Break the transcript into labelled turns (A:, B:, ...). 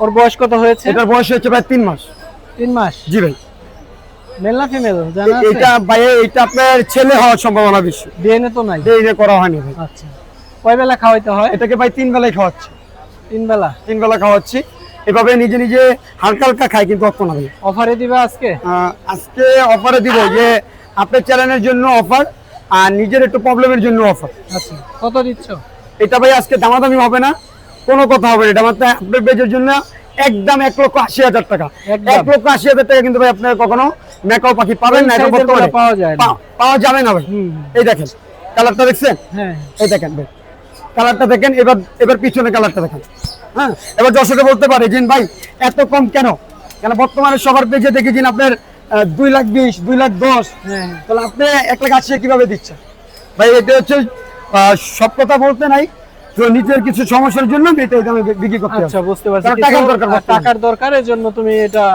A: ওর বয়স কত হয়েছে?
B: এটার বয়স হচ্ছে ভাই 3 মাস।
A: 3 মাস।
B: জি ভাই।
A: মেল না ফিমেল জানা আছে?
B: এটা ভাই এটা আপনার ছেলে হওয়ার সম্ভাবনা বেশি।
A: ডিএনএ তো নাই।
B: ডিএনএ করা হয়নি ভাই।
A: আচ্ছা, কয় বেলা খাওয়াইতে হয়?
B: এটাকে ভাই 3 বেলায় খাওয়াচ্ছি।
A: 3 বেলা।
B: 3 বেলা খাওয়াচ্ছি। এভাবে নিজে নিজে হালকা হালকা খায়, কিন্তু অত না ভাই।
A: অফারে দিবা আজকে?
B: আজকে অফারে দিব যে আপনার চ্যানেলের জন্য অফার, আর নিজের একটু প্রবলেমের জন্য অফার।
A: আচ্ছা, কত দিচ্ছ?
B: এটা ভাই আজকে দামাদামি হবে না, কোনো কথা হবে না। এটা মাত্র আপনার পেজের জন্য একদম 1,80,000 টাকা। 1,80,000 টাকা কিন্তু ভাই আপনার কখনো ম্যাকাও পাখি পাবেন না। এটা বর্তমানে
A: পাওয়া যায় না।
B: পাওয়া যাবে না ভাই। এই দেখেন কালারটা দেখছেন?
A: হ্যাঁ,
B: এই দেখেন ভাই কালারটা দেখেন। এবার পিছনে কালারটা দেখেন। হ্যাঁ, এবার দর্শকে বলতে পারে যে ভাই এত কম কেন? কেন বর্তমানে সবার পেজে দেখেছেন আপনার 2,20,000, 2,10,000।
A: হ্যাঁ,
B: তাহলে আপনি 1,80,000 কিভাবে দিচ্ছেন ভাই? এটা হচ্ছে সব কথা বলতে নাই, তো নিজের কিছু সমস্যার জন্য এটা আমি বিক্রি করতে।
A: আচ্ছা, বুঝতে পারছি।
B: টাকার দরকার,
A: টাকার দরকার, এর জন্য তুমি এটা